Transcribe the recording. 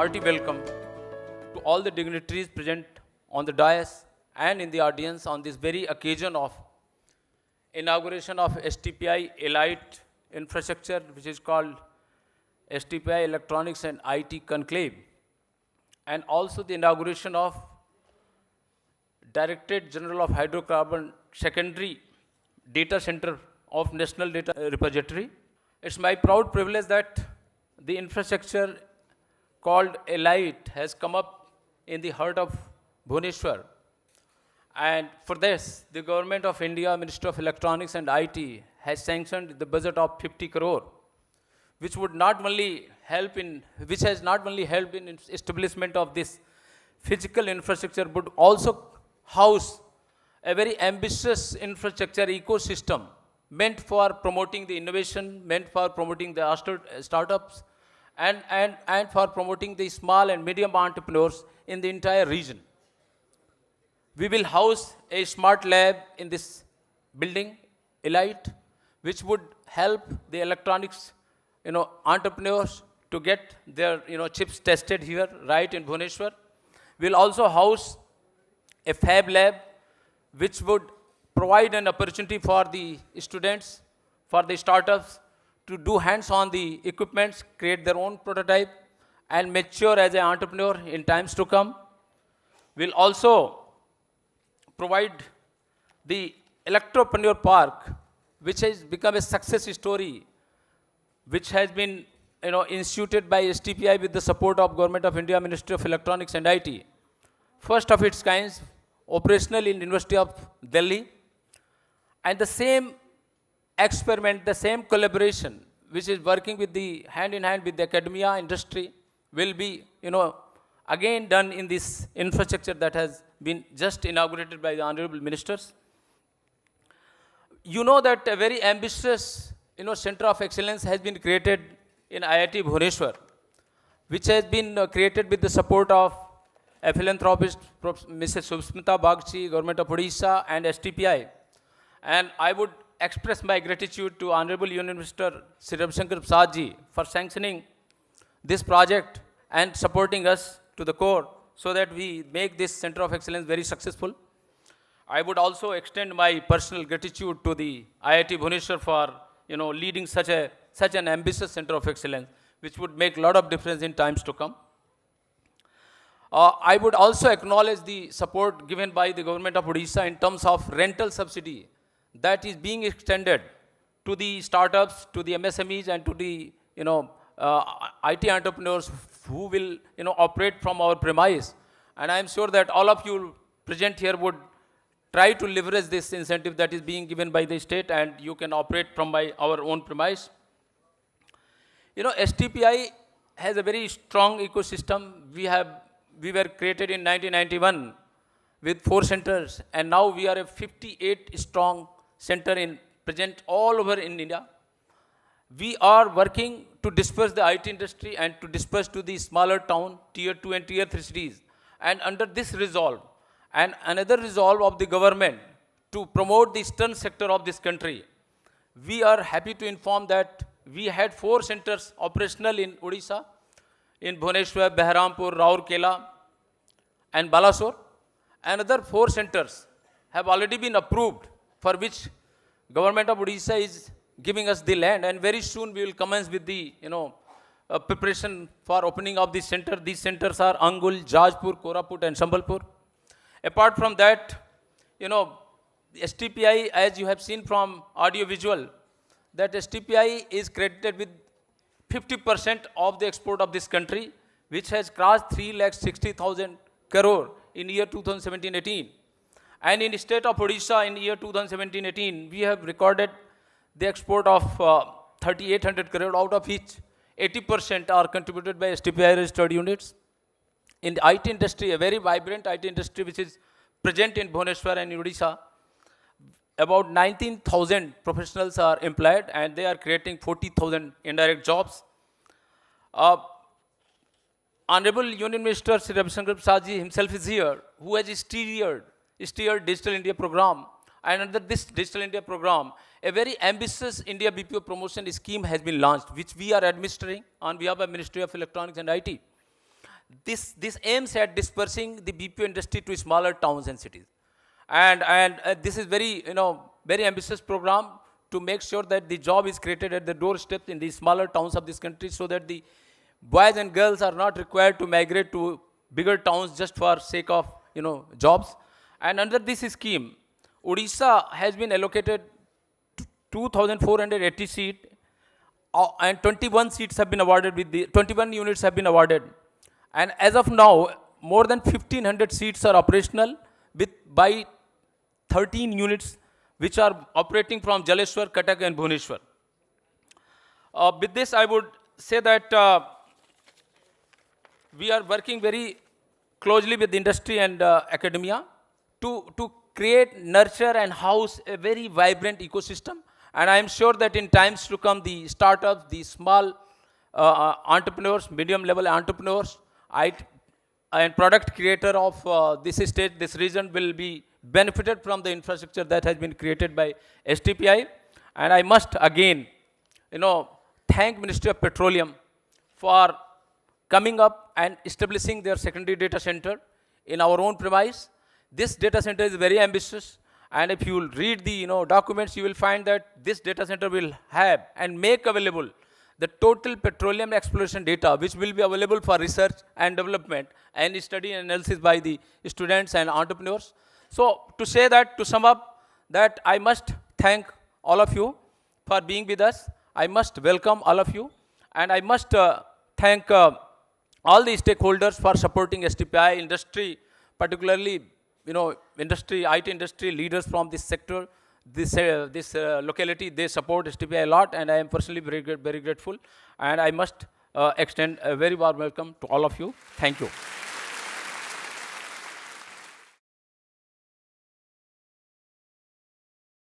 hearty welcome to all the dignitaries present on the dais and in the audience on this very occasion of inauguration of STPI Elite Infrastructure, which is called STPI Electronics and IT Enclave, and also the inauguration of Directorate General of Hydrocarbon Secondary Data Center of National Data Repository. It's my proud privilege that the infrastructure called Elite has come up in the heart of Bhubaneswar. And for this, the Government of India, Ministry of Electronics and IT has sanctioned the budget of 50 crore, which has not only helped in establishment of this physical infrastructure, but also house a very ambitious infrastructure ecosystem meant for promoting the innovation, meant for promoting the startups, and for promoting the small and medium entrepreneurs in the entire region. We will house a smart lab in this building, Elite, which would help the electronics, entrepreneurs to get their, chips tested here, right in Bhubaneswar. We'll also house a fab lab, which would provide an opportunity for the students, for the startups, to do hands-on the equipments, create their own prototype, and mature as an entrepreneur in times to come. We'll also provide the Electropreneur Park, which has become a success story, which has been instituted by STPI with the support of Government of India, Ministry of Electronics and IT. First of its kind, operational in University of Delhi. And the same experiment, the same collaboration, which is working with the hand in hand with the academia industry, will be, again done in this infrastructure that has been just inaugurated by the honorable ministers. You know that a very ambitious, center of excellence has been created in IIT Bhubaneswar, which has been created with the support of a philanthropist, Mrs. Susmita Bagchi, Government of Odisha, and STPI. And I would express my gratitude to Honorable Union Minister Shri Shankar for sanctioning this project and supporting us to the core so that we make this Center of Excellence very successful. I would also extend my personal gratitude to the IIT Bhubaneswar for leading such an ambitious Center of Excellence, which would make a lot of difference in times to come. I would also acknowledge the support given by the Government of Odisha in terms of rental subsidy that is being extended to the startups, to the MSMEs, and to the IT entrepreneurs who will operate from our premise. And I am sure that all of you present here would try to leverage this incentive that is being given by the state, and you can operate from our own premise. STPI has a very strong ecosystem. We were created in 1991 with 4 centers, and now we are a 58 strong center present all over in India. We are working to disperse the IT industry and to disperse to the smaller town, tier 2 and tier 3 cities. And under this resolve, and another resolve of the government to promote the eastern sector of this country, we are happy to inform that we had 4 centers operational in Odisha, in Bhubaneswar, Beharampur, Rourkela, and Balasore. Another 4 centers have already been approved, for which Government of Odisha is giving us the land, and very soon we will commence with the preparation for opening of this center. These centers are Angul, Jajpur, Koraput, and Sambalpur. Apart from that, STPI, as you have seen from audio visual, that STPI is credited with 50% of the export of this country, which has crossed 3,60,000 crore in year 2017-18. And in the state of Odisha in year 2017-18, we have recorded the export of 3,800 crore, out of which 80% are contributed by STPI registered units. In the IT industry, a very vibrant IT industry which is present in Bhubaneswar and in Odisha, about 19,000 professionals are employed, and they are creating 40,000 indirect jobs. Honorable Union Minister Shri Ravi himself is here, who has steered Digital India program, and under this Digital India program, a very ambitious India BPO promotion scheme has been launched, which we are administering on behalf of Ministry of Electronics and IT. This aims at dispersing the BPO industry to smaller towns and cities. And this is very, very ambitious program to make sure that the job is created at the doorstep in the smaller towns of this country, so that the boys and girls are not required to migrate to bigger towns just for sake of, jobs. And under this scheme, Odisha has been allocated 2,480 seats, and 21 seats have been awarded with the 21 units have been awarded. And as of now, more than 1,500 seats are operational by 13 units which are operating from Jaleshwar, Cuttack and Bhubaneswar. With this, I would say that we are working very closely with industry and academia to create, nurture and house a very vibrant ecosystem. And I am sure that in times to come, the startups, the small entrepreneurs, medium level entrepreneurs, and product creator of this state, this region will be benefited from the infrastructure that has been created by STPI. And I must again, thank Ministry of Petroleum for coming up and establishing their secondary data center in our own premise. This data center is very ambitious, and if you will read the documents, you will find that this data center will have and make available the total petroleum exploration data, which will be available for research and development and study and analysis by the students and entrepreneurs. So to say that, to sum up, that I must thank all of you for being with us. I must welcome all of you, and I must thank all the stakeholders for supporting STPI industry, particularly industry, IT industry leaders from this sector, this locality. They support STPI a lot, and I am personally very grateful. And I must extend a very warm welcome to all of you. Thank you.